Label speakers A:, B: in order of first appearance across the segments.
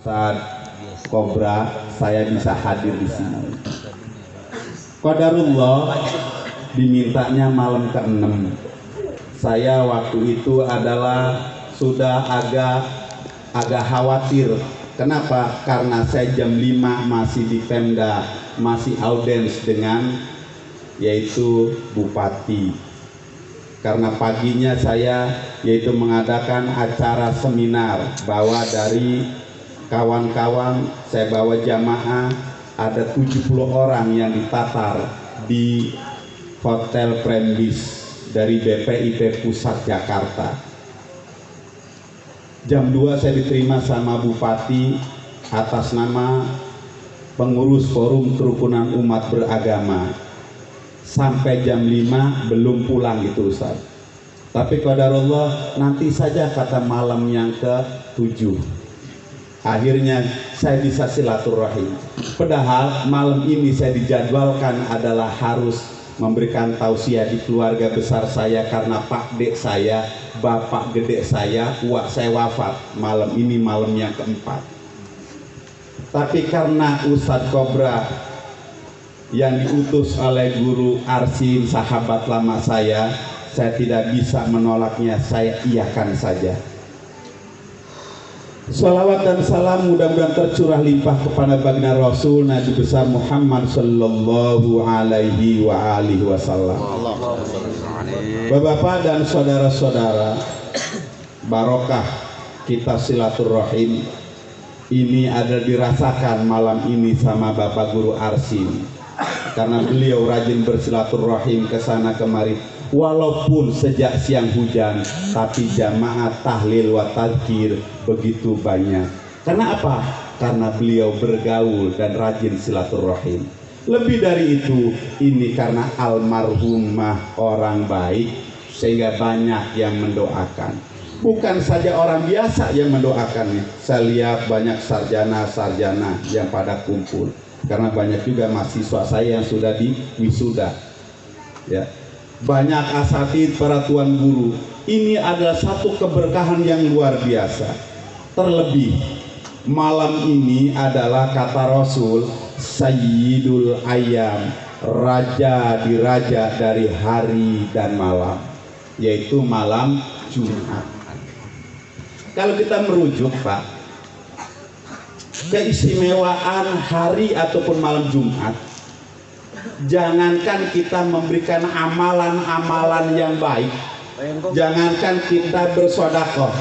A: saat Kobra saya bisa hadir di sini. Qadarullah dimintanya malam ke-6. Saya waktu itu adalah sudah agak khawatir. Kenapa? Karena saya jam 5 masih di Pemda, masih audiens dengan yaitu Bupati. Karena paginya saya yaitu mengadakan acara seminar, bawa dari kawan-kawan, saya bawa jamaah, ada 70 orang yang ditatar di Hotel Prembis dari BPIP Pusat Jakarta. Jam 2 saya diterima sama Bupati atas nama pengurus Forum Kerukunan Umat Beragama. Sampai jam 5 belum pulang gitu Ustaz. Tapi qadarullah nanti saja kata malam yang ke-7. Akhirnya saya bisa silaturahim. Padahal malam ini saya dijadwalkan adalah harus memberikan tausiah di keluarga besar saya karena Pak Dek saya, Bapak Gede saya, uak saya wafat. Malam ini malam yang ke-4. Tapi karena Ustadz Kobra yang diutus oleh Guru Arsin, sahabat lama saya tidak bisa menolaknya, saya iakan saja. Salawat dan salam mudah-mudahan tercurah limpah kepada baginda Rasul Nabi besar Muhammad sallallahu alaihi wa alihi wasallam. Bapak-bapak dan saudara-saudara, barokah kita silaturahim ini ada dirasakan malam ini sama Bapak Guru Arsin. Karena beliau rajin bersilaturahim ke sana kemari, walaupun sejak siang hujan, tapi jamaah tahlil wa tadzkir begitu banyak. Karena apa? Karena beliau bergaul dan rajin silaturahim. Lebih dari itu, ini karena almarhumah orang baik sehingga banyak yang mendoakan. Bukan saja orang biasa yang mendoakannya. Saya lihat banyak sarjana-sarjana yang pada kumpul. Karena banyak juga mahasiswa saya yang sudah di wisuda, ya. Banyak asatidz, para tuan guru. Ini adalah satu keberkahan yang luar biasa. Terlebih malam ini adalah kata Rasul Sayyidul Ayyam, raja di raja dari hari dan malam, yaitu malam Jumat. Kalau kita merujuk Pak, keistimewaan hari ataupun malam Jumat, jangankan kita memberikan amalan-amalan yang baik, jangankan kita bersedekah,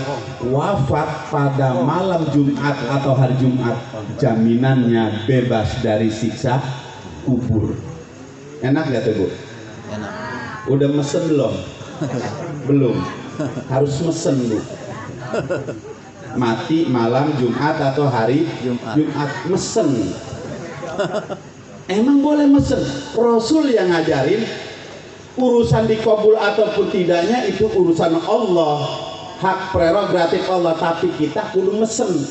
A: wafat pada malam Jumat atau hari Jumat, jaminannya bebas dari siksa kubur. Enak gak tuh Bu?
B: Enak.
A: Udah mesen belum? Belum. Harus mesen Bu. Mati malam Jumat atau hari Jumat mesen. Emang boleh mesen? Rasul yang ngajarin urusan dikabul ataupun tidaknya itu urusan Allah, hak prerogatif Allah, tapi kita kudu mesen.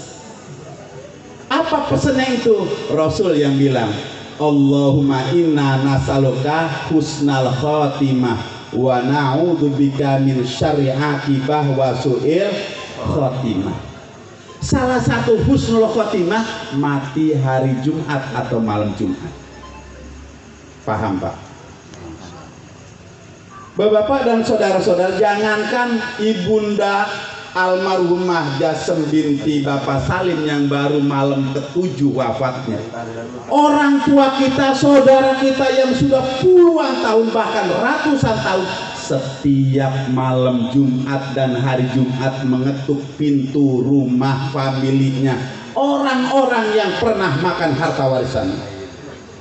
A: Apa pesennya itu? Rasul yang bilang, Allahumma inna nas'aluka husnal khatimah wa na'udzubika min syarri aqibah wa su'il khatimah. Salah satu husnul khotimah mati hari Jumat atau malam Jumat. Paham Pak? Bapak-bapak dan saudara-saudara, jangankan ibunda almarhumah Jasem binti Bapak Salim yang baru malam ke-7 wafatnya, orang tua kita, saudara kita yang sudah puluhan tahun bahkan ratusan tahun, setiap malam Jumat dan hari Jumat mengetuk pintu rumah familinya orang-orang yang pernah makan harta warisan.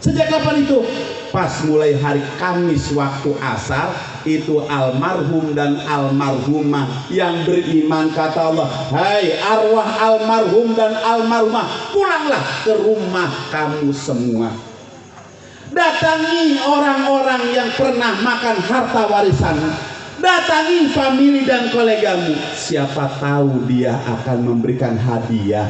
A: Sejak kapan itu? Pas mulai hari Kamis waktu asar, itu almarhum dan almarhumah yang beriman kata Allah, hai arwah almarhum dan almarhumah, pulanglah ke rumah kamu semua. Datangi orang-orang yang pernah makan harta warisan, datangi famili dan kolegamu, siapa tahu dia akan memberikan hadiah.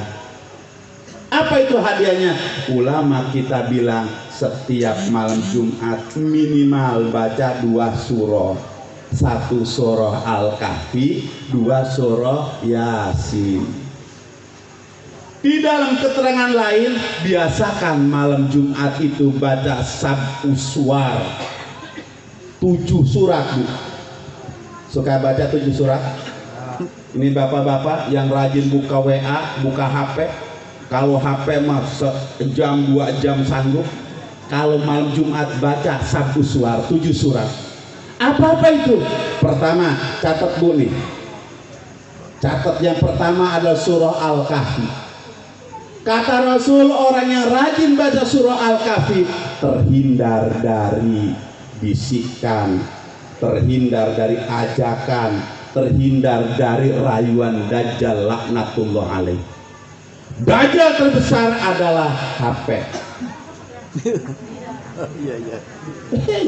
A: Apa itu hadiahnya? Ulama kita bilang setiap malam Jumat minimal baca 2 surah, 1 surah Al-Kahfi, 2 surah Yasin. Di dalam keterangan lain, biasakan malam Jumat itu baca sab'us suwar, 7 surat, Bu. Suka baca 7 surat? Ini bapak-bapak yang rajin buka WA, buka HP. Kalau HP mah sejam 2 jam sanggup. Kalau malam Jumat baca sab'us suwar, 7 surat. Apa-apa itu? Pertama, catat Bu nih. Catat yang pertama adalah surah Al-Kahfi. Kata Rasul, orang yang rajin baca surah Al-Kahfi terhindar dari bisikan, terhindar dari ajakan, terhindar dari rayuan Dajjal laknatullah alaih. Dajjal terbesar adalah HP.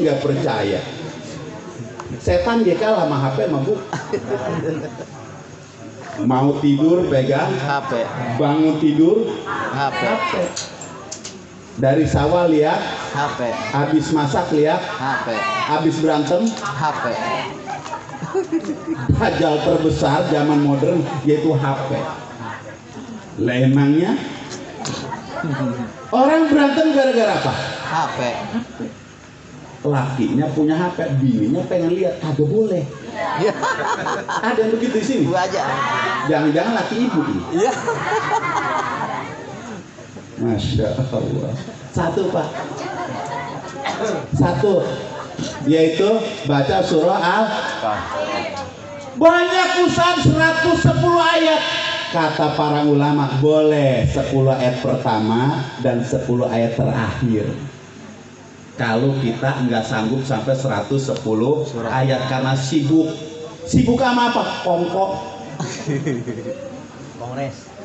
A: Nggak percaya. Setan dia kalah sama HP mah, Bu. Mau tidur pegang HP, bangun tidur HP. Dari sawah lihat HP, habis masak lihat HP, habis berantem HP. Dajjal terbesar zaman modern yaitu HP. Lah emangnya orang berantem gara-gara apa? HP. Lakinya punya HP, bininya pengen lihat, kagak boleh. Ya. Ada yang begitu di sini. Aja. Jangan-jangan laki ibu ini. Iya. Masya Allah. Satu Pak. Satu, yaitu baca surah Al-Kahfi. Banyak usaha 110 ayat. Kata para ulama boleh 10 ayat pertama dan 10 ayat terakhir. Kalau kita nggak sanggup sampai 110 ayat karena sibuk sama apa? Kongkok.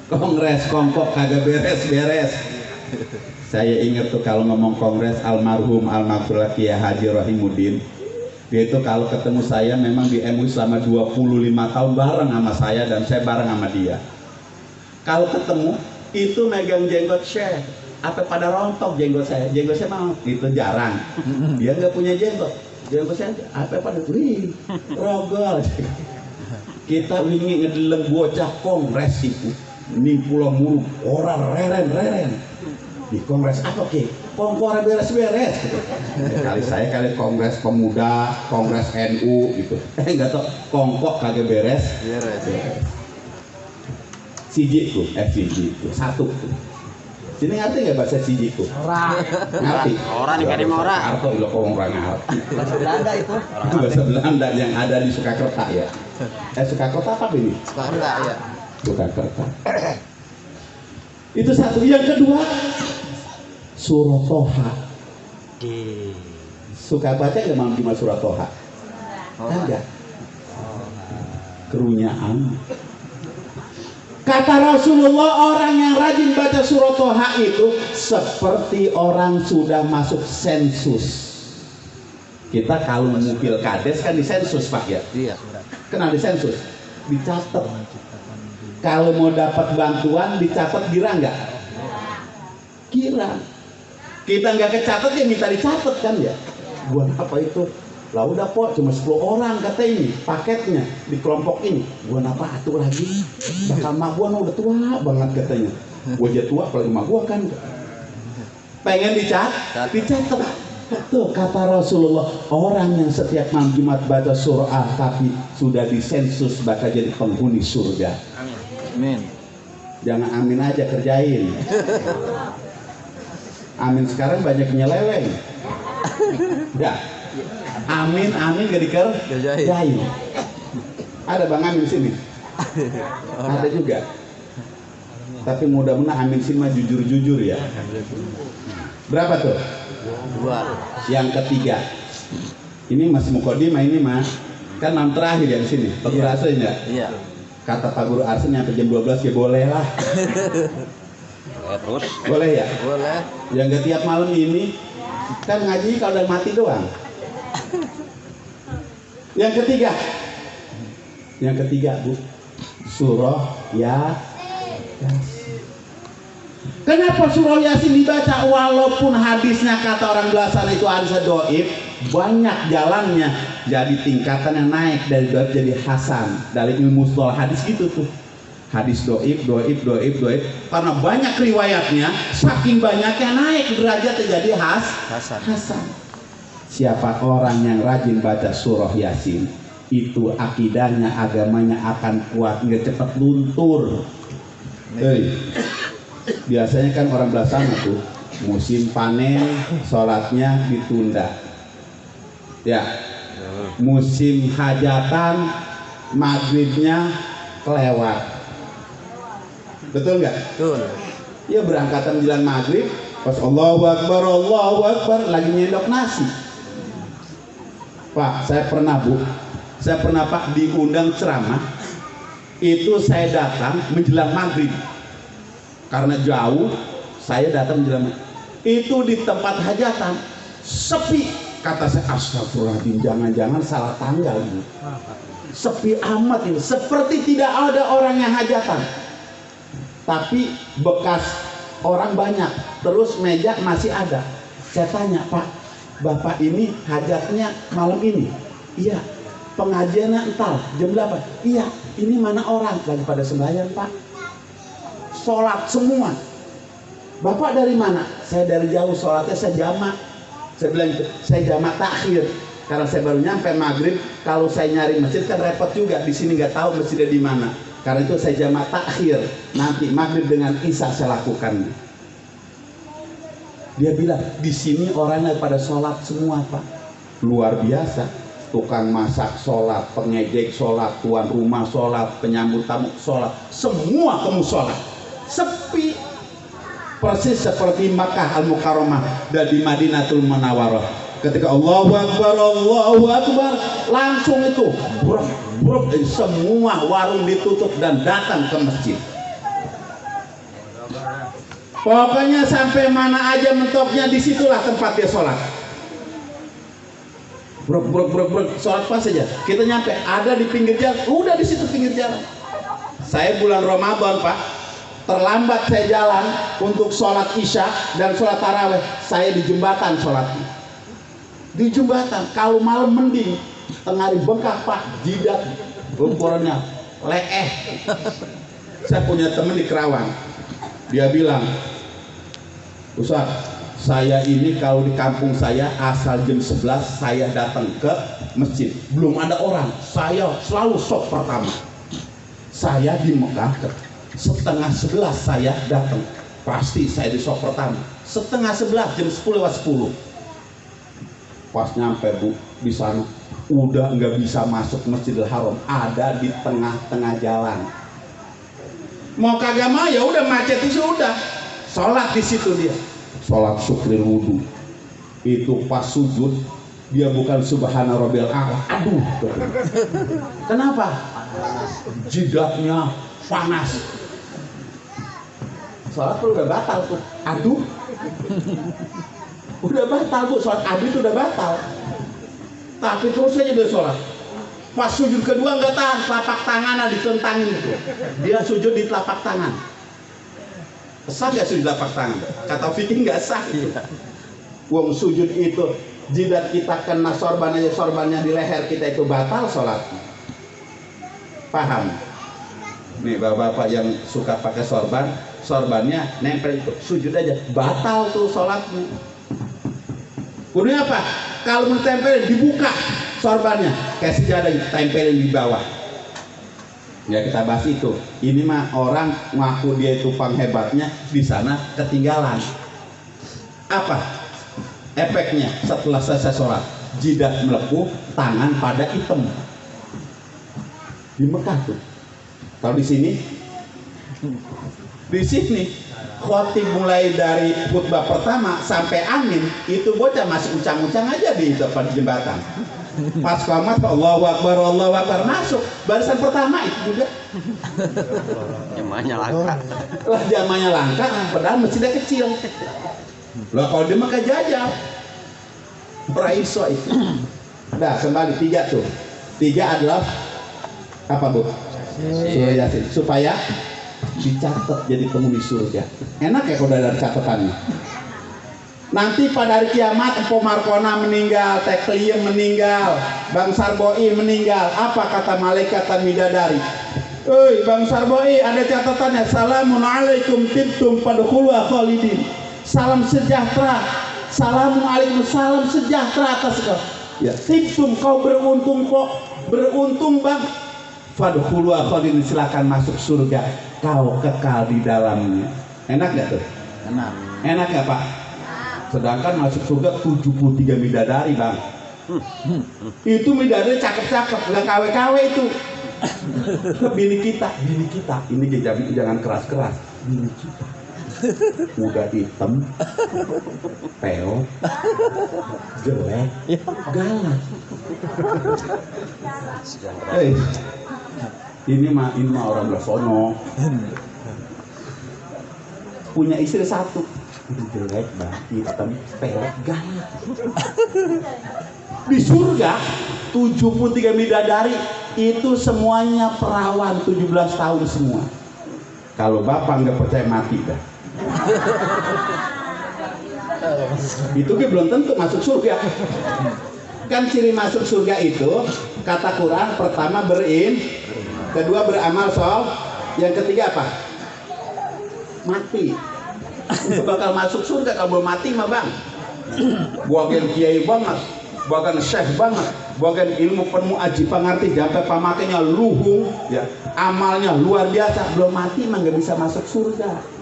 A: Kongres kongkok kagak beres. Saya ingat tuh kalau ngomong kongres almarhum almarhum Kiai Haji Rahimuddin. Dia itu kalau ketemu saya memang di MUI selama 25 tahun bareng sama saya dan saya bareng sama dia. Kalau ketemu itu megang jenggot Syekh. Apa pada rontok jenggot saya mau itu jarang, dia nggak punya jenggot saya apa pada rogol. Kita ingin ngedeleng bocah kongres itu ini pulau mulu orang reren di kongres apa ke kongkor beres-beres kali saya kali kongres pemuda kongres NU gitu nggak tau kongkok kagak beres. Siji itu satu tuh. Sini ngerti nggak bahasa siji itu? Ngerti? Orang nih kadang orang. Atau lo orang ngerti? Bahasa Belanda itu. Itu bahasa Belanda yang ada di Surakarta ya. Surakarta apa ini? Surakarta ya. Surakarta. Itu satu. Yang kedua, surah Toha. Suka baca nggak malam Jumat surah Toha? Enggak. Kerunyaan. Kata Rasulullah, orang yang rajin baca surah Toha itu seperti orang sudah masuk sensus. Kita kalau mengupil kades kan di sensus Pak ya? Iya. Kenal di sensus? Dicatat. Kalau mau dapat bantuan dicatat gira nggak? Gira. Kita nggak kecatat ya minta dicatat kan ya? Buat apa itu? Lah udah kok cuma 10 orang kata ini paketnya di kelompok ini. Gua apa atuh lagi? Bakal mak gua udah tua banget katanya. Gua aja tua apalagi mak gua kan. Pengen dicatat. Tuh kata Rasulullah, orang yang setiap malam Jumat baca surah Al-Kahfi sudah disensus bakal jadi penghuni surga. Amin. Jangan amin aja, kerjain. Amin sekarang banyak nyeleweng. Ya. Amin gak dikerjain. Ada Bang Amin sini. Ada juga. Tapi mudah-mudahan Amin sini mah jujur-jujur ya. Berapa tuh? 2. Yang ketiga. Ini masih mukodimah ini mah. Kan 6 terakhir ya di sini. Pak Guru Arsin ya? Iya. Kata Pak Guru Arsin nyampe jam 12 ya boleh lah. Terus? Boleh ya? Boleh. Yang gak tiap malam ini kan ngaji kalau udah mati doang. Yang ketiga Bu, surah Yasin. Kenapa surah Yasin dibaca walaupun hadisnya kata orang belasan itu hadisnya doib, banyak jalannya jadi tingkatan yang naik dari doib jadi hasan dari ilmu mustalah hadis gitu tuh. Hadis doib, karena banyak riwayatnya, saking banyaknya naik derajat jadi hasan. Siapa orang yang rajin baca surah Yasin, itu akidahnya, agamanya akan kuat, nggak cepat luntur. Biasanya kan orang belah sana tuh musim panen sholatnya ditunda, ya. Musim hajatan maghribnya kelewat, betul nggak? Betul. Ya berangkatan menjelang maghrib, pas Allahu Akbar lagi nyendok nasi. Pak, saya pernah Pak diundang ceramah, itu saya datang menjelang maghrib karena jauh, saya datang menjelang maghrib. Itu di tempat hajatan sepi, kata saya astagfirullahaladzim, jangan-jangan salah tanggal ini. Sepi amat ini, seperti tidak ada orang yang hajatan, tapi bekas orang banyak, terus meja masih ada. Saya tanya, Pak, Bapak ini hajatnya malam ini? Iya. Pengajiannya entar jam 8? Iya. Ini mana orang? Lagi pada sembahyang, Pak. Sholat semua. Bapak dari mana? Saya dari jauh, sholatnya saya jamak. Saya bilang, saya jamak takhir, karena saya baru nyampe maghrib. Kalau saya nyari masjid kan repot juga, di sini nggak tahu masjidnya di mana. Karena itu saya jamak takhir, nanti maghrib dengan isya saya lakukan. Dia bilang, di sini orangnya pada sholat semua, Pak. Luar biasa. Tukang masak sholat, pengejek sholat, tuan rumah sholat, penyambut tamu sholat, semua kamu sholat. Sepi. Persis seperti Makkah Al-Mukarramah dan di Madinatul Munawwarah. Ketika Allahu Akbar, langsung itu brok, semua warung ditutup dan datang ke masjid. Pokoknya sampai mana aja mentoknya, disitulah tempat dia sholat. Brok, sholat pas saja. Kita nyampe, ada di pinggir jalan, udah di situ pinggir jalan. Saya bulan Ramadan, Pak, terlambat saya jalan untuk sholat isya dan sholat taraweh. Saya di jembatan sholatnya. Di jembatan, kalau malam mending, tengah hari bengkak, Pak, jidat ukurannya leeh. Saya punya teman di Kerawang, dia bilang, Ustaz, saya ini kalau di kampung saya asal jam 11 saya datang ke masjid, belum ada orang, saya selalu sok pertama. Saya di Mekah setengah 11 saya datang, pasti saya di sok pertama. Setengah 11, jam 10:10. Pas nyampe, Bu, di sana udah nggak bisa masuk Masjidil Haram, ada di tengah-tengah jalan. Mau kagak mau ya udah, macet itu sudah. Sholat di situ dia. Sholat syukur wudu. Itu pas sujud dia bukan subhana rabbiyal a'la. Aduh. Kenapa? Jidatnya panas. Sholat tuh udah batal tuh. Aduh. Udah batal, Bu. Sholat aduh itu udah batal. Tapi terus aja dia sholat. Pas sujud kedua nggak tahan, telapak tangannya ditentangin itu. Dia sujud di telapak tangan. Sah nggak sujud telapak tangan? Kata fikih nggak sah itu. Wong sujud itu jidat kita kena sorbannya di leher kita, itu batal sholatnya. Paham? Nih bapak-bapak yang suka pakai sorbannya nempel itu, sujud aja batal tuh sholatnya. Kemudian apa? Kalau mau tempel dibuka sorbannya, kayak sejadah ditempelin di bawah. Ya kita bahas itu. Ini mah orang ngaku dia itu penghebatnya, di sana ketinggalan. Apa efeknya setelah selesai sholat? Jidat melepuh, tangan pada hitam. Di Mekah tuh. Kalau di sini khotib mulai dari khutbah pertama sampai amin itu bocah masih uncang-uncang aja di depan jembatan. Pas qamat Allahu Akbar masuk barisan pertama itu juga.
B: Jamaahnya langka.
A: Lah jamaahnya langka, padahal masjidnya kecil. Lah kalau dia maka jajal. Praiso itu. Nah, kembali 3 tuh. 3 adalah apa, Bu? Surah Yasin. Supaya dicatat jadi penghuni surga. Enak ya kalau ada catatannya. Nanti pada hari kiamat Empo Markona meninggal, Tekliem meninggal, Bang Sarboi meninggal. Apa kata malaikat dan bidadari? Bang Sarboi, ada catatannya. Assalamualaikum tibtum fadkhuluha khalidin. Salam sejahtera. Assalamualaikum, salam sejahtera atas kau. Ya, tibtum, kau beruntung kok. Beruntung bang. Fadkhuluha khalidin, silakan masuk surga. Kau kekal di dalamnya. Enak gak tuh?
B: Enak.
A: Enak gak Pak? Sedangkan masuk surga 73 bidadari bang. Itu bidadari cakep-cakep, nggak KW-KW itu. Bini kita. Ini jangan keras-keras. Bini kita. Muda hitam, peot, jelek, galak. Ini mah orang bersono. Punya istri satu. Itu jelek banget, hitam, peot, galak. Di surga 73 bidadari itu semuanya perawan 17 tahun semua. Kalau bapak nggak percaya mati dah. Itu belum tentu masuk surga. Kan ciri masuk surga itu kata Quran, pertama kedua beramal soleh, yang ketiga apa? Mati. Itu bakal masuk surga kalau belum mati mah bang. Bukan kiai banget, bukan syekh banget, bukan ilmu penuh aji pangarti sampai pamakainya luhung, ya amalnya luar biasa, belum mati mah nggak bisa masuk surga.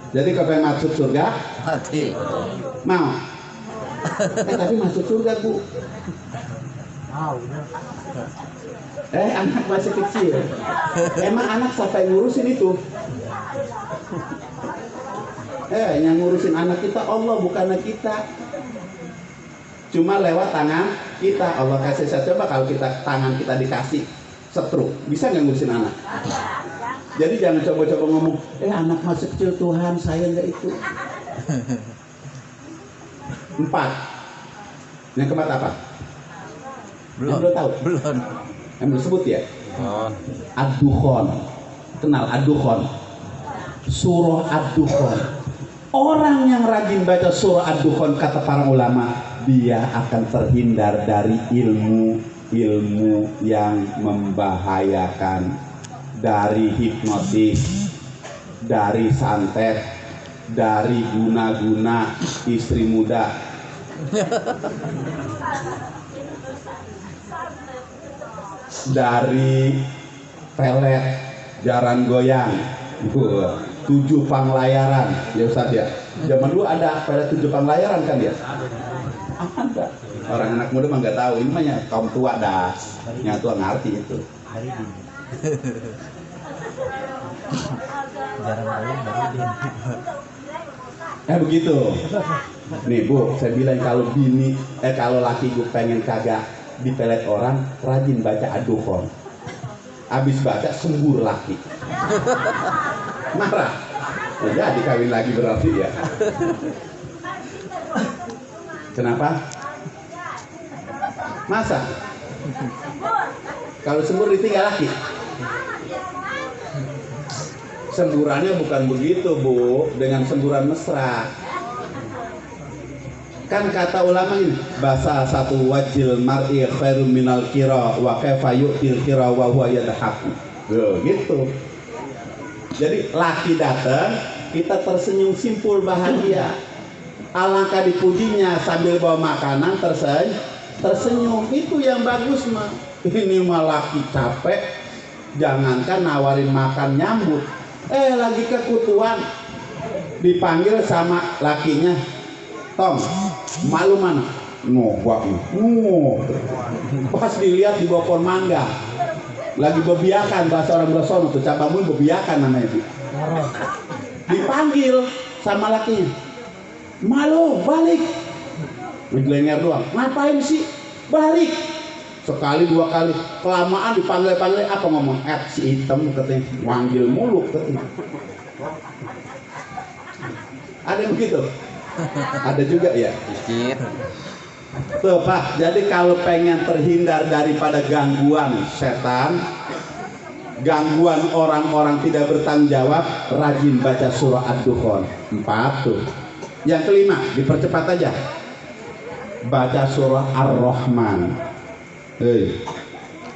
A: Jadi kalau pengen masuk surga,
B: Mati.
A: mau? Tapi masuk surga bu. Anak masih kecil. Emang anak sampai ngurusin itu? Yang ngurusin anak kita Allah, bukan kita. Cuma lewat tangan kita. Allah kasih, saya coba kalau tangan kita dikasih stroke, bisa nggak ngurusin anak? Jadi jangan coba-coba ngomong, anak masih kecil Tuhan, saya nggak itu. 4. Yang keempat apa? Belum tahu. Yang belum sebut ya? Ad-Dukhan. Kenal Ad-Dukhan? Surah Ad-Dukhan. Orang yang rajin baca surah Ad-Dukhan, kata para ulama, dia akan terhindar dari ilmu yang membahayakan, dari hipnotis, dari santet, dari guna-guna istri muda. Dari pelet, jaran goyang, 7 panglayaran, ya Ustaz ya. Zaman dulu ada pelet 7 panglayaran kan ya? Ada. Orang anak muda mah nggak tahu, ini mah ya kaum tua dah, yang tua ngerti itu. Begitu. Nih Bu, saya bilang kalau laki gue pengen kagak dipelet orang, rajin baca Ad-Dukhan. Abis baca sembur laki. Marah. Ya dikawin lagi berarti ya. Kenapa? Masa? Kalau sembur ditinggal laki. Semburannya bukan begitu Bu, dengan semburan mesra. Kan kata ulama ini, bahasa satu wajil mar'i khairum minal kira wa kaifa yu'til kira wa huwa yadhaku. Gitu. Jadi laki datang, kita tersenyum simpul bahagia. Alangkah dipujinya sambil bawa makanan tersenyum. Itu yang bagus mah. Ini mah laki capek, jangankan nawarin makan nyambut. Lagi kekutuan, dipanggil sama lakinya, Tom, malu mana? Pas dilihat di bawah pohon mangga, lagi bebiakan, bahasa orang Besono tuh, cabangmun bebiakan namanya Bu. Dipanggil sama lakinya, malu, balik. Ngelenger doang, ngapain sih? Balik. Sekali 2 kali, kelamaan dipanggil apa ngomong? Si hitam katanya, manggil mulu katanya. Ada yang begitu? Ada juga ya?
B: Dikit.
A: Tuh Pak, jadi kalau pengen terhindar daripada gangguan setan, gangguan orang-orang tidak bertanggung jawab, rajin baca surah Ad-Dukhan. 4 tuh. Yang kelima, dipercepat aja. Baca surah Ar-Rahman.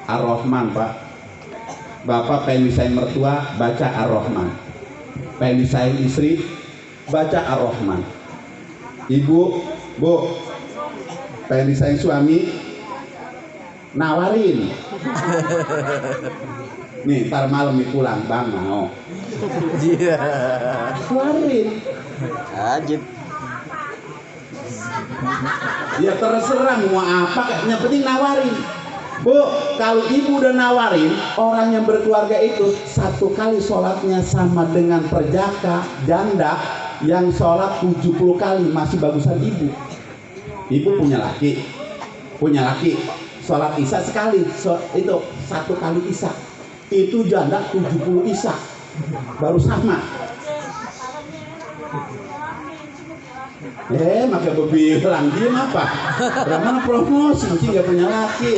A: Ar-Rahman Pak, Bapak pengen misahin mertua, baca Ar-Rahman. Pengen misahin istri, baca Ar-Rahman. Ibu, Bu, pengen misahin suami, nawarin. Nih, ntar malam nih pulang, Bang, mau.
B: Iya.
A: Nawarin.
B: Ajib.
A: Ya terserah mau apa, yang penting nawarin. Bu, kalau ibu udah nawarin, orang yang berkeluarga itu satu kali sholatnya sama dengan perjaka janda yang sholat 70 kali, masih bagusan ibu. Ibu punya laki, sholat isya sekali, itu satu kali isya, itu janda 70 isya, baru sama. Maka bilang diem apa? Ramana promosi, mungkin nggak punya laki.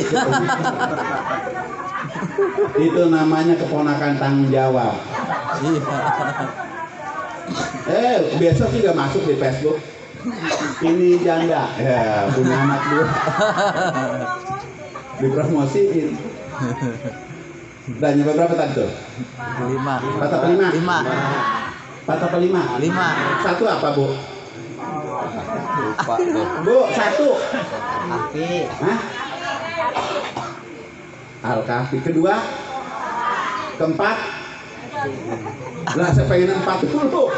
A: Itu namanya keponakan tanggung jawab. Besok juga masuk di Facebook. Ini janda, ya punya anak dua. Dipromosiin. Dan nyampe berapa tadi tuh?
B: 5.
A: Patah kelima.
B: 5.
A: Patah kelima.
B: 5.
A: Satu apa, Bu?
B: Lupa tuh.
A: Bu, satu.
B: Api.
A: Hah? Al-Kahfi. Kedua, keempat. Lah saya pengen 4 dulu.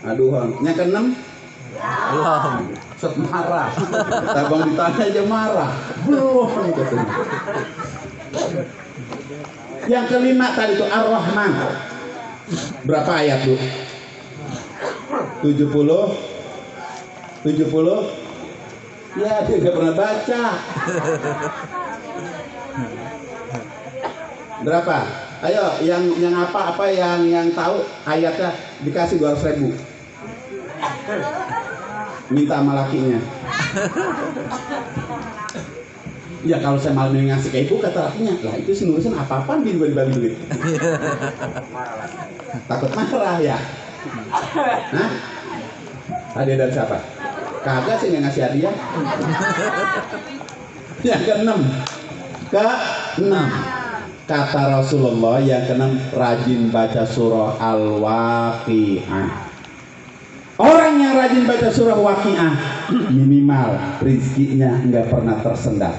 A: Aduh, yang keenam
B: Belum.
A: set marah. Tabang ditanya aja marah. Belum katanya. Yang kelima tadi itu Ar-Rahman. Berapa ayat, Bu? 70. Ya, dia nggak pernah baca. Berapa? Ayo, yang apa yang tahu ayatnya dikasih 200.000. Minta sama lakinya. Ya kalau saya malah ngasih ke ibu, kata lakinya, lah itu sih nulisan apa-apaan dibagi-bagi duit. Takut marah ya. Hah? Hadiah dari siapa? Kagak sih yang ngasih hadiah. Yang keenam, kata Rasulullah yang keenam, rajin baca surah Al-Waqi'ah. Orang yang rajin baca surah Waqi'ah minimal rezekinya nggak pernah tersendat,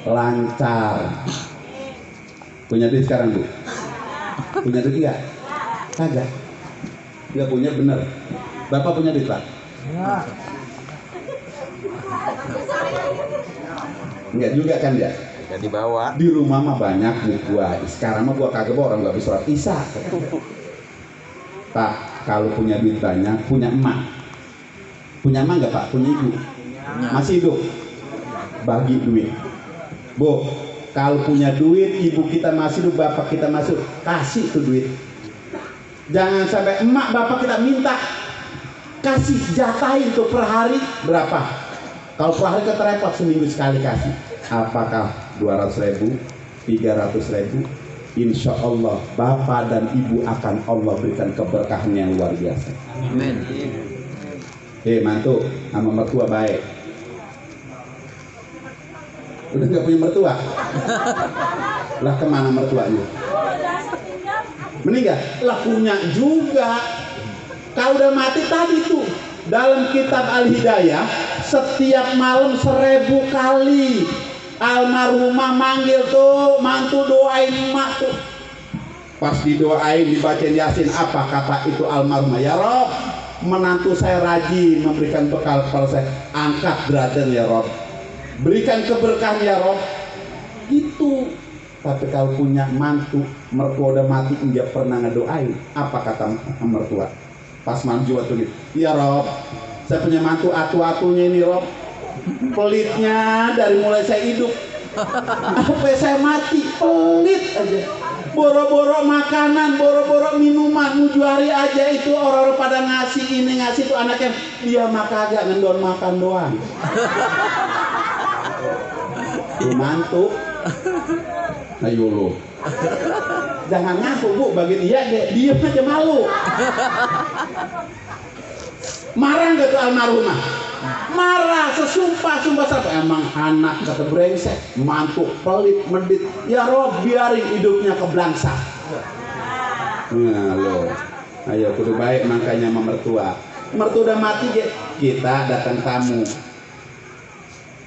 A: lancar. Punya duit sekarang, Bu? Punya duit nggak? Kagak. Nggak punya, bener. Bapak punya duit, Pak? Enggak juga kan ya?
B: Gak dibawa.
A: Di rumah mah banyak duit gua. Sekarang mah gua kagak bawa, orang nggak bisa sholat isya. Pak, kalau punya duit banyak, punya emak. Punya emak nggak, Pak? Punya ibu? Masih hidup? Bagi duit. Bu, kalau punya duit, ibu kita masih hidup, bapak kita masih hidup, kasih tuh duit. Jangan sampai emak bapak kita minta, kasih, jatahin tuh per hari berapa. Kalau per hari keterepot, seminggu sekali kasih. Apakah 200.000, 300.000? Insya Allah bapak dan ibu akan Allah berikan keberkahan yang luar biasa.
B: Amin.
A: Mantu sama mertua baik. Udah nggak punya mertua? Lah kemana mertuanya? Meninggal? Lah punya juga. Kalau udah mati tadi tuh, dalam kitab Al-Hidayah, setiap malam 1000 kali almarhumah manggil tuh mantu, doain emak tuh. Pas didoain, dibacain Yasin, apa kata itu almarhumah? Ya Rob, menantu saya rajin memberikan bekal kepada saya, angkat derajat ya Rob, berikan keberkahan ya Rob. Gitu. Tapi kalau punya mantu, mertua udah mati, nggak pernah ngedoain, apa kata mertua? Pas manjuat tuh gitu, ya Rob, saya punya mantu atu-atunya ini Rob, pelitnya dari mulai saya hidup sampai saya mati, pelit aja. Boro-boro makanan, boro-boro minuman, mujuari aja itu orang-orang pada ngasih ini ngasih tuh anaknya, dia maka agak ngendon makan doang. Mantu, ayo lo, jangan ngaku Bu, bagi dia diem aja, malu. Marah nggak tuh almarhumah? marah sesumpah-sumpah sampai emang anak kata brengsek, mantuk, pelit, medit. Ya Rob, biarin hidupnya keblangsang. Nah lo, ayo kudu baik makanya sama mertua. Mertua udah mati, kita datang tamu,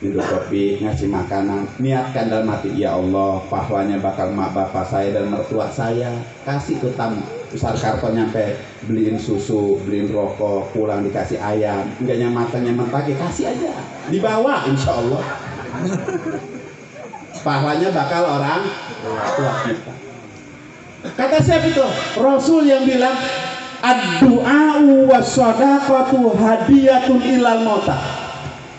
A: minum kopi, ngasih makanan, niatkan dalam hati, ya Allah, pahlanya bakal mak bapak saya dan mertua saya. Kasih ke tamu, besar karton nyampe, beliin susu, beliin rokok, pulang dikasih ayam, enggak nyamatanya mentah, kasih aja, dibawa insya Allah. Pahlanya bakal orang tua kita. Kata siapa itu? Rasul yang bilang, ad-du'a'u was-shadaqatu hadiyatun ilal mauta.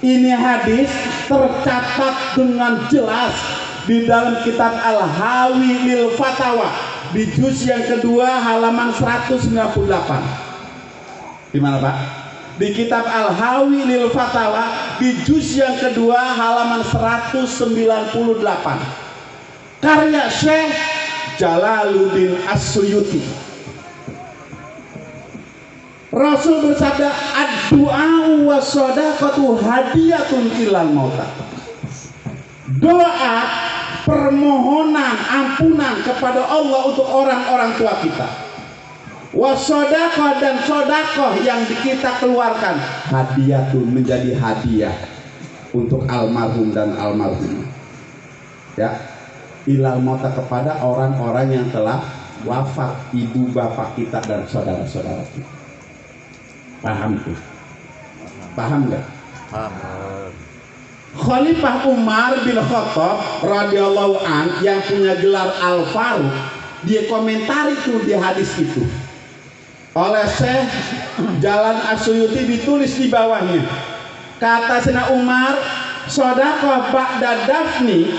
A: Ini hadis tercatat dengan jelas di dalam kitab Al-Hawi lil Fatawa di juz yang kedua halaman 198. Di mana Pak? Di kitab Al-Hawi lil Fatawa di juz yang kedua halaman 198. Karya Syekh Jalaluddin As-Suyuti. Rasul bersabda, ad-du'a wa shadaqatu hadiyatun ilal mauta. Doa, permohonan ampunan kepada Allah untuk orang-orang tua kita. Wa shadaqah, dan shadaqah yang kita keluarkan, hadiyatun, menjadi hadiah untuk almarhum dan almarhumah. Ya, ilal mauta, kepada orang-orang yang telah wafat, ibu bapak kita dan saudara-saudara kita. Paham tuh? Paham nggak?
B: Paham.
A: Khalifah Umar bin Khattab radhiyallahu an yang punya gelar Al Faruq, dia komentari tuh di hadis itu. Oleh Syekh Jalan As-Suyuti ditulis di bawahnya. Kata Sayyidina Umar, sedekah ba'da dafni,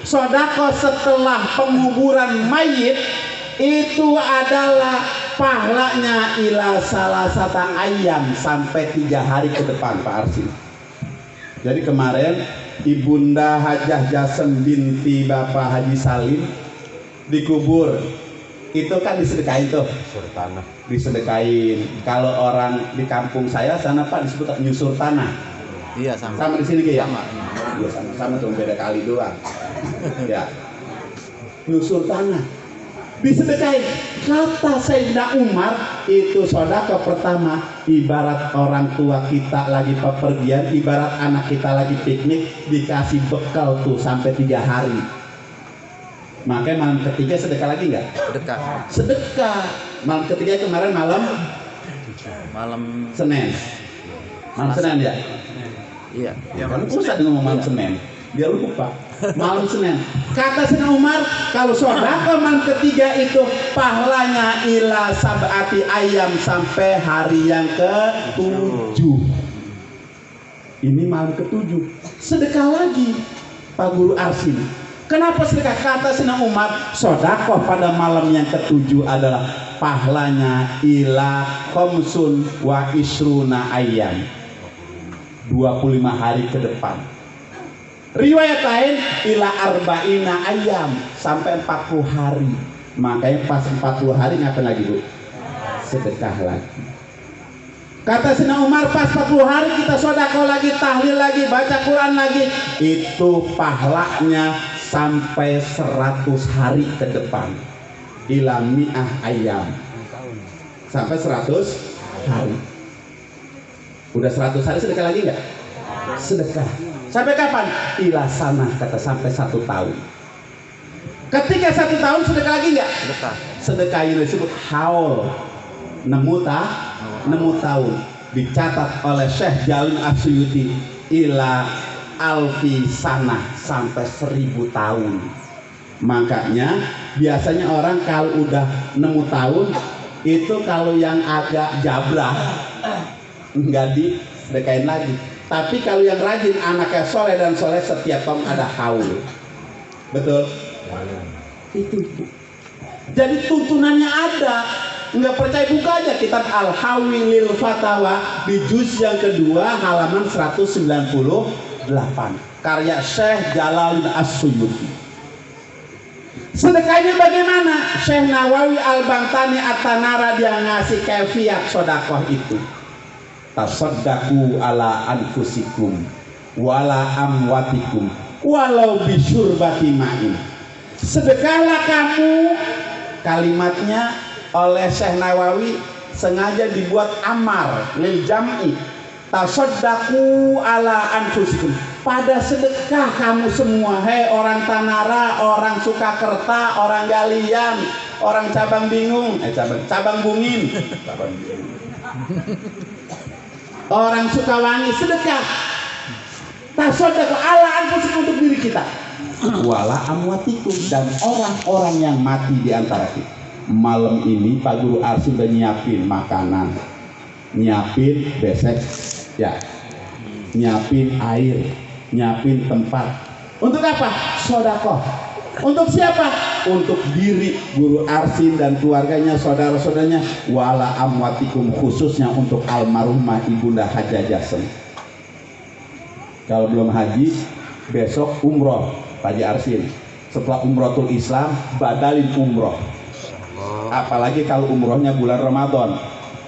A: sedekah setelah penguburan mayit, itu adalah pahlanya ila salasata ayam, sampai 3 hari ke depan Pak Arsi. Jadi kemarin Ibunda Hajah Jasem binti Bapak Haji Salim dikubur, itu kan disedekain tuh,
B: Tanah.
A: disedekain. Kalau orang di kampung saya sana Pak disebut nyusur tanah.
B: Iya sama.
A: Sama di sini ya?
B: Sama.
A: Iya sama cuma beda kali doang. Ya, nyusur tanah disedekain. Kata Sayyidina Umar, itu sedekah pertama ibarat orang tua kita lagi pepergian, ibarat anak kita lagi piknik, dikasih bekal tuh sampai 3 hari. Makanya malam ketiga sedekah lagi nggak?
B: Sedekah.
A: Sedekah. Malam ketiga kemarin malam Senin. Malam Senin ya?
B: Iya.
A: Kan usah ngomong malam Senin, dia lupa. Malam Senin. Kata Sayyidina Umar, kalau sedekah malam ketiga itu pahlanya ila sab'ati ayam, sampai hari yang ke-7. Ini malam ke-7. Sedekah lagi Pak Guru Arsin. Kenapa sedekah? Kata Sayyidina Umar, sedekah pada malam yang ke-7 adalah pahlanya ila khamsun wa isruna ayam, 25 hari ke depan. Riwayat lain ila arba'ina ayam, sampai 40 hari. Makanya pas 40 hari ngapain lagi Bu? Sedekah lagi. Kata Sayyidina Umar, pas 40 hari kita sedekah lagi, tahlil lagi, baca Quran lagi, itu pahlanya sampai 100 hari ke depan. Ila mi'ah ayam, sampai 100 hari. Udah 100 hari sedekah lagi nggak? Sedekah. Sampai kapan? Ila sana, kata sampai 1 tahun. Ketika 1 tahun sedekah lagi nggak?
B: Sedekah.
A: Sedekah ini disebut haul, nemu tahun. Dicatat oleh Syekh Jalil As-Suyuti ila alfi sana, sampai 1000 tahun. Makanya biasanya orang kalau udah nemu tahun itu, kalau yang agak jablah nggak disedekain lagi. Tapi kalau yang rajin, anaknya soleh dan soleh, setiap tahun ada haul. Betul? Itu. Jadi tuntunannya ada. Nggak percaya, buka aja kitab Al-Hawi lil Fatawa di juz yang kedua halaman 198. Karya Syekh Jalaluddin As-Suyuti. Sedekahnya bagaimana? Syekh Nawawi Al-Bantani At-Tanara dia ngasih kefiat sedekah itu. tasaddaqu ala anfusikum wala amwatikum walau bisyurbati ma'in. Sedekahlah kamu, kalimatnya oleh Syekh Nawawi sengaja dibuat amar lil jam'i, tasaddaqu ala anfusikum, pada sedekah kamu semua, hei orang Tanara, orang Sukakerta, orang Galian, orang Cabang Bingung, cabang Bungin, orang Sukawangi, sedekah. Tasaddaqu ala anfusikum, untuk diri kita, wala amwatikum, dan orang-orang yang mati di antara kita. Malam ini Pak Guru Arsim udah nyiapin makanan, nyiapin besek, ya, nyiapin air, nyiapin tempat. Untuk apa? Sedekah. Untuk siapa? Untuk diri Guru Arsim dan keluarganya, saudara-saudaranya, wala amwatikum, khususnya untuk almarhumah Ibunda Hajah Jasem. Kalau belum haji, besok umroh Pak Haji Arsim. Setelah umrohul Islam, badalin umroh. Apalagi kalau umrohnya bulan Ramadan,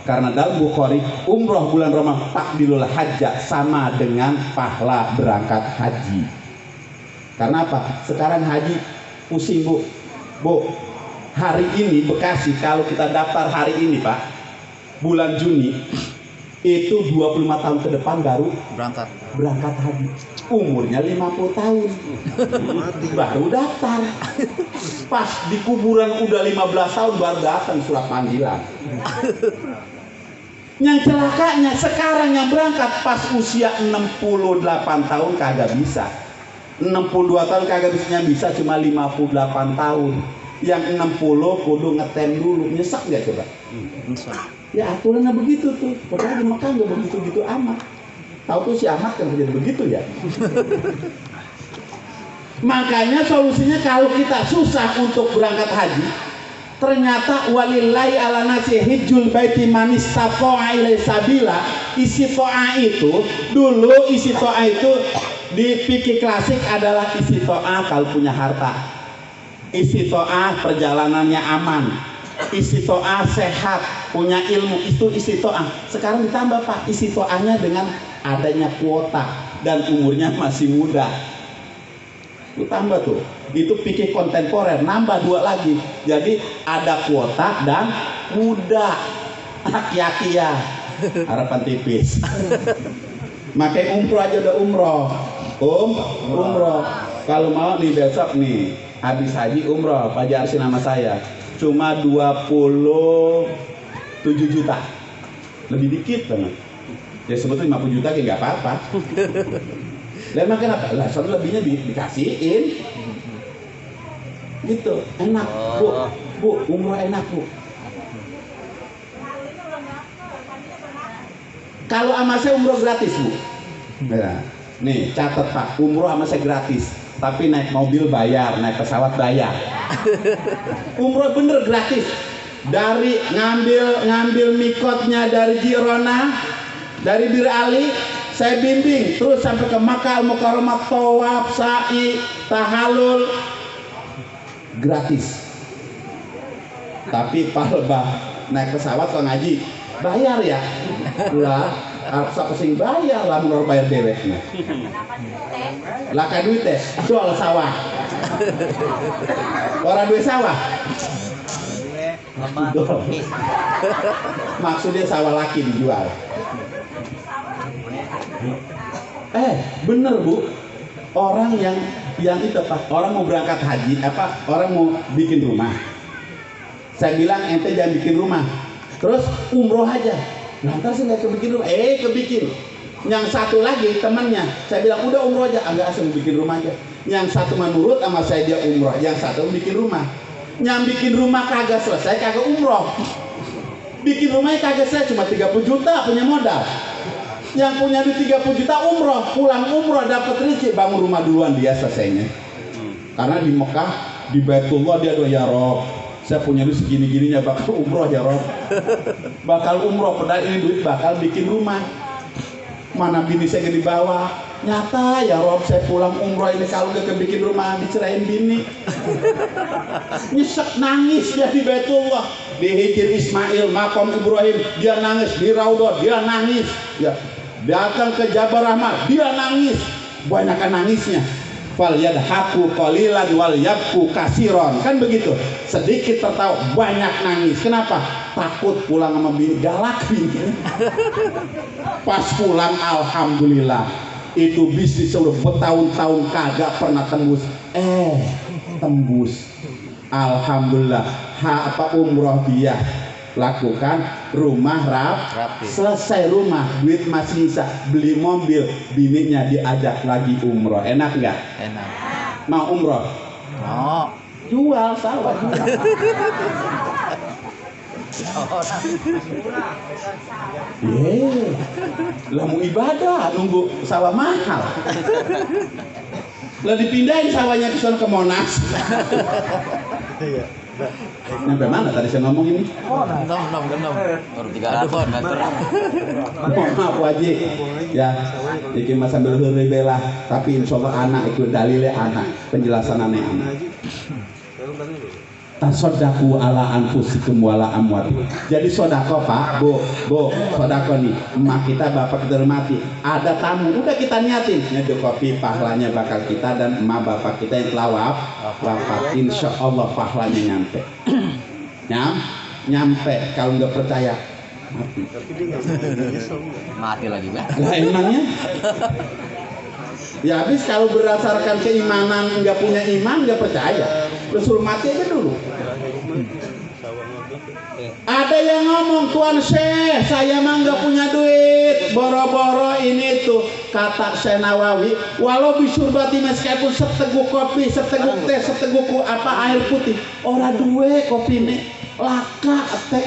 A: karena dalam Bukhari umroh bulan Ramadan takdilul hajjah, sama dengan pahala berangkat haji. Karena apa? Sekarang haji pusing bu, hari ini Bekasi kalau kita daftar hari ini Pak, bulan Juni itu 25 tahun ke depan baru berangkat haji. Umurnya 50 tahun baru daftar. Pas di kuburan udah 15 tahun baru datang surat panggilan. Yang celakanya sekarang yang berangkat pas usia 68 tahun kagak bisa, 62 tahun kagak bisa, cuma 58 tahun. Yang 60 kudu ngetem dulu. Nyesek nggak coba? Ya aturannya begitu tuh. Padahal di Mekah nggak begitu-gitu amat. Tahu tuh si Ahmad kan jadi begitu ya. Makanya solusinya kalau kita susah untuk berangkat haji, ternyata walillahi ala nasi hijjul baiti man istata'a ilaihi sabila. Isi to'a itu dulu, isi to'a itu di fikih klasik adalah isi to'a kalau punya harta, isi to'a perjalanannya aman, isi to'a sehat, punya ilmu, itu isi to'a. Sekarang ditambah Pak, isi to'anya dengan adanya kuota dan umurnya masih muda. Itu tambah tuh, itu fikih kontemporer, nambah 2 lagi. Jadi ada kuota dan muda. Aki-aki ya, harapan tipis. Makai umroh aja udah umroh. Umroh. Kalau mau nih besok nih habis haji umroh, Pak Haji Arsim nama saya. Cuma 27 juta. Lebih dikit banget. Ya sebetulnya 50 juta kayak nggak apa-apa. Lah emang kenapa? Lah soalnya lebihnya dikasihin. Gitu, enak bu, umroh enak bu. Kalau sama saya umroh gratis bu. Nah, nih catat Pak, umroh sama saya gratis. Tapi naik mobil bayar, naik pesawat bayar. Umroh bener gratis. Dari ngambil mikotnya dari Girona, dari Bir Ali, saya bimbing terus sampai ke Makkah Al-Mukarramah, tawaf, sa'i, tahallul, gratis. Tapi palbah naik pesawat kalau ngaji bayar ya. Lah, arsa pesing bayar lah menurut bayar deweknya. Lah ka duit teh jual sawah. Orang duit sawah. Maksudnya sawah laki dijual. Bener bu, orang yang itu Pak, orang mau berangkat haji, orang mau bikin rumah. Saya bilang ente jangan bikin rumah, terus umroh aja. Nanti sih nggak kebikin rumah, kebikin. Yang satu lagi temannya, saya bilang udah umroh aja, agak asing bikin rumah aja. Yang satu menurut sama saya dia umroh, yang satu bikin rumah. Yang bikin rumah kagak selesai, kagak umroh. Bikin rumahnya kagak selesai, cuma 30 juta punya modal. Yang punya duit 30 juta umroh, pulang umroh dapat rezeki, bangun rumah duluan dia selesainya. Karena di Mekah, di Baitullah dia doa ya Rob, saya punya duit segini-gininya bakal umroh ya Rob. Bakal umroh, padahal ini duit bakal bikin rumah. Mana bini saya di bawah, Nyata ya Rob, saya pulang umroh ini kalau udah kebikin rumah dicerain bini. Nyesek nangis dia di Baitullah, di Hijr Ismail, Makom Ibrahim dia nangis, di Raudhah dia nangis, ya datang ke Jabal Rahmah dia nangis, banyakan nangisnya. Fal yadhaku qalilan wal yabku kasiron, kan begitu, sedikit tertawa banyak nangis. Kenapa? Takut pulang sama bini, galak bini. Pas pulang alhamdulillah, itu bisnis udah bertahun-tahun kagak pernah tembus, tembus. Alhamdulillah, umroh dia lakukan, rumah
B: Rapi.
A: selesai rumah, duit masih bisa, beli mobil, bininya diajak lagi umroh. Enak nggak?
B: Enak.
A: Mau umroh?
B: Oh.
A: Jual sawah jual. Lah mau ibadah nunggu sawah mahal. Lah dipindahin sawahnya ke sana ke Monas. Nyampe mana tadi saya ngomong ini?
B: Genom. Baru 300 meter.
A: Maaf wajib ya, iki mas sambil heureuy belah, tapi insyaallah anak ikut dalilnya anak, penjelasan anak. Tasodaku ala anfusikum wala amwatikum. Jadi sodako Pak, Bu, sodako nih, emak kita, bapak kita mati, ada tamu, udah kita niatin, nyeduh kopi, pahalanya bakal kita dan emak bapak kita yang telah wafat, insya Allah pahalanya nyampe. Nyampe, kalau nggak percaya
B: Mati lagi, Bang.
A: lah emangnya. Ya habis kalau berdasarkan keimanan, nggak punya iman, nggak percaya, terus suruh mati aja dulu. Ada yang ngomong, Tuan Syekh, saya mah nggak punya duit, boro-boro ini tuh, kata Syekh Nawawi, walau bisurbati meskipun seteguk kopi, seteguk teh, seteguk air putih, ora duwe kopi nih, laka teh.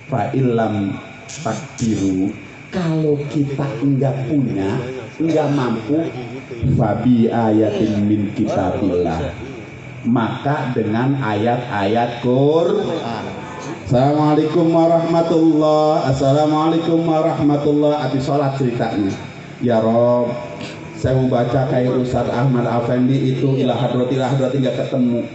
A: Fa illam takdiru, kalau kita enggak punya, enggak mampu, fabi ayatin min kitabillah, maka dengan ayat-ayat Quran. Assalamualaikum warahmatullah, assalamualaikum warahmatullah. Habis sholat ceritanya, ya Rob, saya mau baca kayak Ustaz Ahmad Afendi itu ilah hadrati nggak ketemu.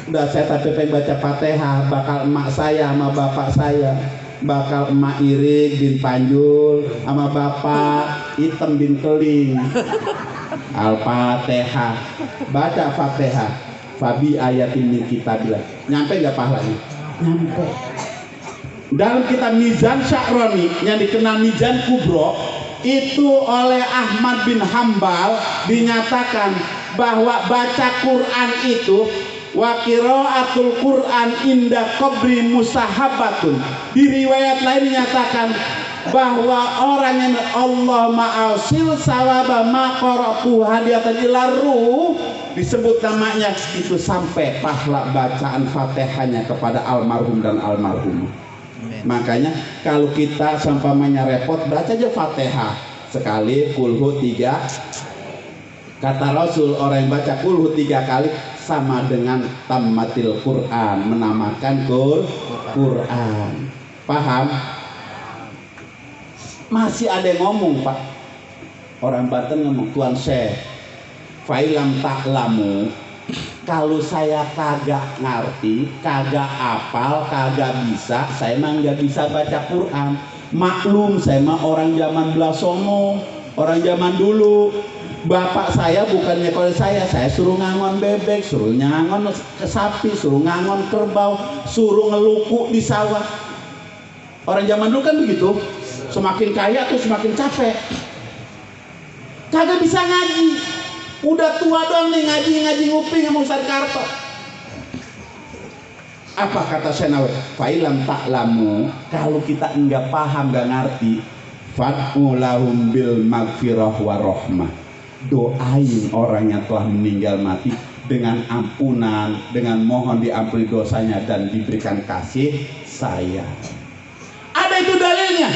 A: Udah saya tapi pengen baca Fatihah, bakal emak saya sama bapak saya, bakal emak Irik bin Panjul sama bapak Hitam bin Keling. Al-Fatihah, baca Fatihah, fabi ayatin min kitabillah. Nyampe nggak pahalanya? Nyampe. Dalam kitab Mizan Sya'rani yang dikenal Mizan Kubro, itu oleh Ahmad bin Hambal dinyatakan bahwa baca Quran itu wa qiraatul Quran inda qabri musahabatun. Di riwayat lain dinyatakan bahwa orang yang Allah ma'asil sawaba ma qara'tu hadiyatan ila ruh, disebut namanya itu sampai pahala bacaan Fatihahnya kepada almarhum dan almarhum. Makanya kalau kita seumpamanya repot, baca aja Fatihah sekali, kulhu 3. Kata Rasul, orang yang baca kulhu 3 kali sama dengan tamatil Quran, menamakan Quran. Paham? Masih ada yang ngomong Pak, orang Banten ngomong, Tuan Syekh, failam taklamu, kalau saya kagak ngerti, kagak apal, kagak bisa, saya mah nggak bisa baca Quran. Maklum, saya mah orang zaman Blasono, orang zaman dulu. Bapak saya bukannya kalau saya suruh ngangon bebek, suruh ngangon sapi, suruh ngangon kerbau, suruh ngeluku di sawah. Orang zaman dulu kan begitu, semakin kaya tuh semakin capek. Kagak bisa ngaji, udah tua doang nih ngaji nguping sama Ustaz Karto. Apa kata Senawi? Fa'ilam ta'lamu, kalau kita enggak paham, enggak ngerti, fad'u lahum bil magfirah wa rahmah. Doain orang yang telah meninggal mati dengan ampunan, dengan mohon diampuni dosanya dan diberikan kasih sayang. Ada itu dalilnya.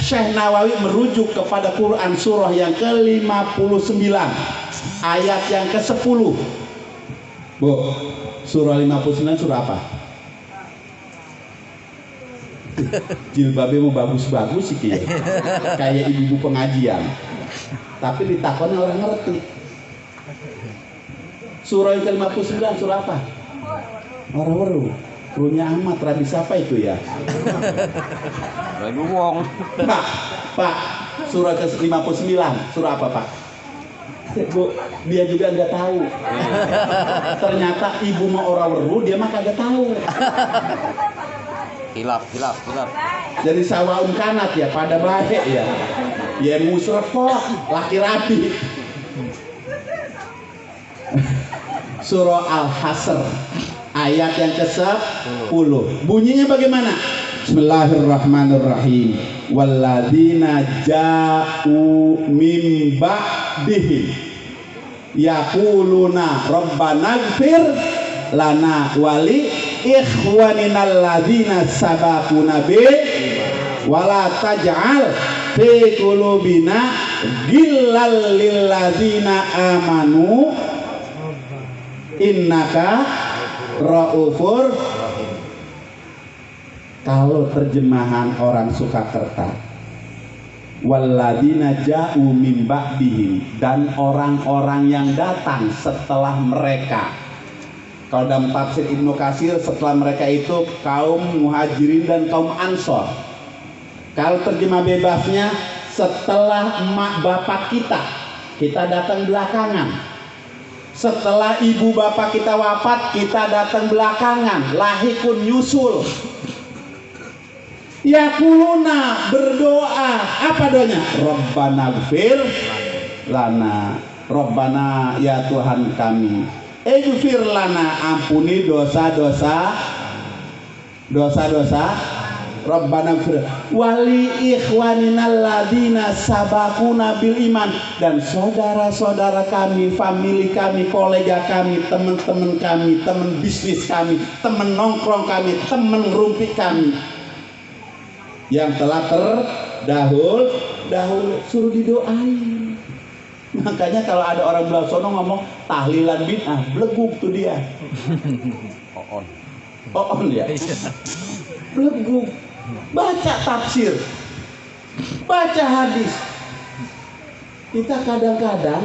A: Syekh Nawawi merujuk kepada Quran surah yang ke-59 ayat yang ke-10. Bu, surah 59 surah apa? Jilbabnya mau bagus-bagus sih kayak ibu-ibu pengajian. Tapi ditakoni orang ngerti. Surah yang ke-59 surah apa? Orang weru. Krunya amat rabi siapa itu ya?
B: Rabi wong.
A: Pak, surah ke-59 surah apa Pak? Bu, dia juga nggak tahu. Ternyata ibu mah orang weru, dia mah kagak tahu.
B: Hilaf.
A: Jadi sawaun kanat ya, pada baik ya. Ya musref kok, laki rapi. Surah Al-Hasr ayat yang ke-10. Bunyinya bagaimana? Bismillahirrahmanirrahim. Walladzina ja'u min ba'dihim yaquluna rabbana ighfir lana wali ikhwaninal ladzina sabaquna bi wala taj'al fi qulubina ghillal lil ladzina amanu innaka raufur. Kalau terjemahan orang Surakarta, walladzina ja'u min ba'dihim, dan orang-orang yang datang setelah mereka. Kalau dalam tafsir Ibnu Katsir, setelah mereka itu kaum Muhajirin dan kaum Ansor. Kalau terjemah bebasnya, setelah emak bapak kita datang belakangan. Setelah ibu bapak kita wafat, kita datang belakangan. Lahikun nyusul. Yaquluna, berdoa. Apa doanya? Rabbana ighfir lana. Rabbana, ya Tuhan kami, ighfir lana, ampuni dosa-dosa. Rabbana ighfir wali ikhwaninal ladzina sabaquna bil iman, dan saudara-saudara kami, famili kami, kolega kami, teman-teman kami, teman bisnis kami, teman nongkrong kami, teman rumpi kami yang telah terdahulu suruh didoain. Makanya kalau ada orang belah sono ngomong tahlilan bid'ah, beleguk tuh dia. On ya. Beleguk. Baca tafsir, baca hadis. Kita kadang-kadang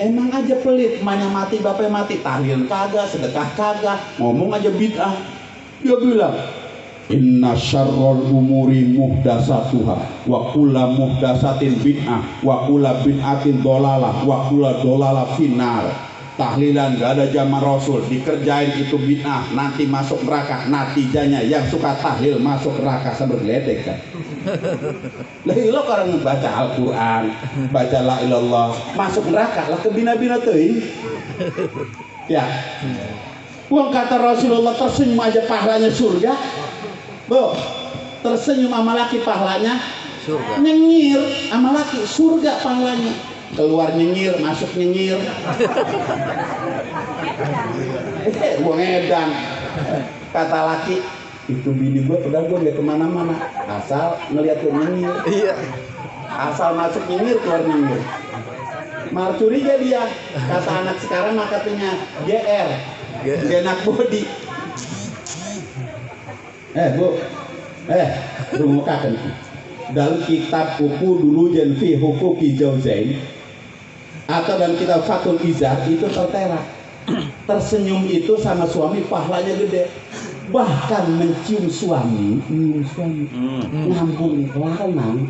A: emang aja pelit, emaknya mati, bapaknya mati, tahlil kagak, sedekah kagak, ngomong aja bid'ah. Dia bilang inna syarrul umuri muhdasatuha wa kulla muhdasatin bid'ah wa kulla bid'atin dolalah wa kulla dolalah finnar. Tahlilan gak ada zaman Rasul, dikerjain itu bid'ah, nanti masuk neraka. Natijanya yang suka tahlil masuk neraka sebergeledek kan. Lah lo orang baca Al-Quran, baca la ilallah, masuk neraka lah kebina-bina teuing. Ya. Uang kata Rasulullah, tersenyum aja pahalanya surga. Bu, tersenyum sama laki pahalanya surga. Nyengir sama laki surga pahalanya. Keluar nyengir, masuk nyengir. Gua ngedang. Kata laki, itu bini gue padahal gue gak kemana-mana, asal ngeliat tuh nyengir. Iya. Asal masuk nyengir, keluar nyengir. Malah curiga dia. Kata anak sekarang mah katanya GR, genak body. Bu, tunggu kakan. Dalam kitab Uku dulu Janfi Hukuki Jauzain atau dalam kitab Fathul Izar itu tertera, tersenyum itu sama suami pahalanya gede. Bahkan mencium suami, ngambung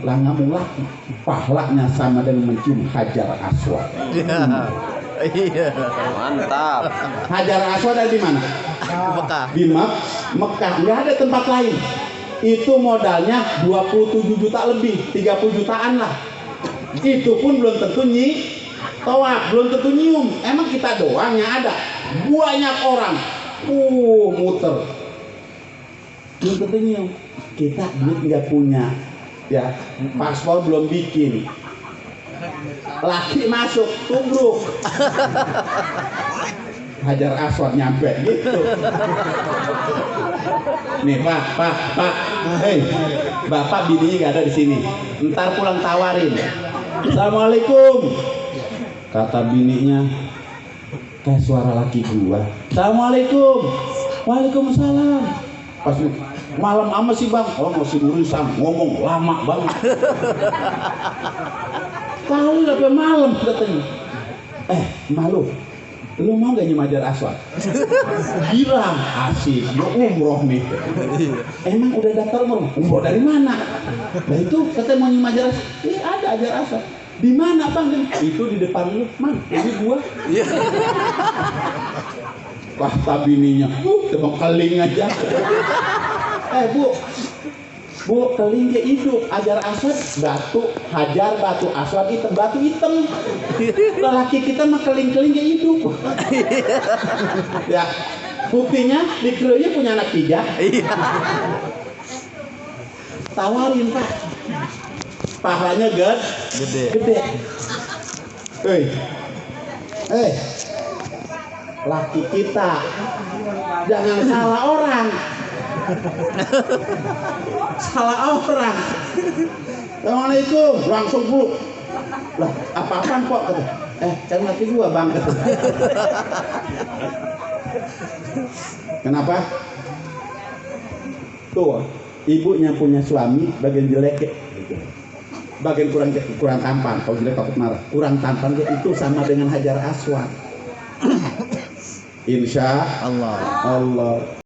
A: lanang laki, pahalanya sama dengan mencium Hajar Aswad.
B: Iya, mantap.
A: Hajar Aswad ada di mana?
B: Mekah.
A: Di Mekah, nggak ada tempat lain. Itu modalnya 27 juta lebih, 30 jutaan lah. Itu pun belum tentu tawaf, belum tentu nyium. Emang kita doang yang ada, banyak orang muter, belum tentu nyium. Kita duit nggak punya, ya paspor belum bikin, laki masuk tubruk. Hajar Aswad nyampe gitu. Nih Pak, hei, bapak bininya nggak ada di sini. Ntar pulang tawarin. Assalamualaikum. Kata bininya, kayak suara laki gua. Assalamualaikum. Waalaikumsalam. Pas malam ama sih bang, masih urusan ngomong lama banget. kali sampai malam katanya. Malu, lu mau gak nyium Hajar Aswad? Bilang asik, mau umroh nih. Emang udah daftar umroh dari mana? Nah itu katanya mau nyium Hajar Aswad. Ada Hajar Aswad. Di mana bang? Itu di depan lu, man. Ini gua. Kata bininya, tebak keling aja. Bu, keling dia hidup. Hajar Aswad batu, hajar batu, aswad hitam, batu hitam. Lelaki kita mah keling-keling dia hidup. Ya, buktinya di Kroya punya anak 3. Tawarin pak, pahanya gede. Laki kita jangan salah orang. Assalamualaikum, langsung bu. Lah, apa-apaan kok? Kan laki gua bang. Kenapa? Tuh, ibunya punya suami bagian jelek, bagian kurang tampan. Kalau jelek takut marah. Kurang tampan itu sama dengan Hajar Aswad. Insya Allah.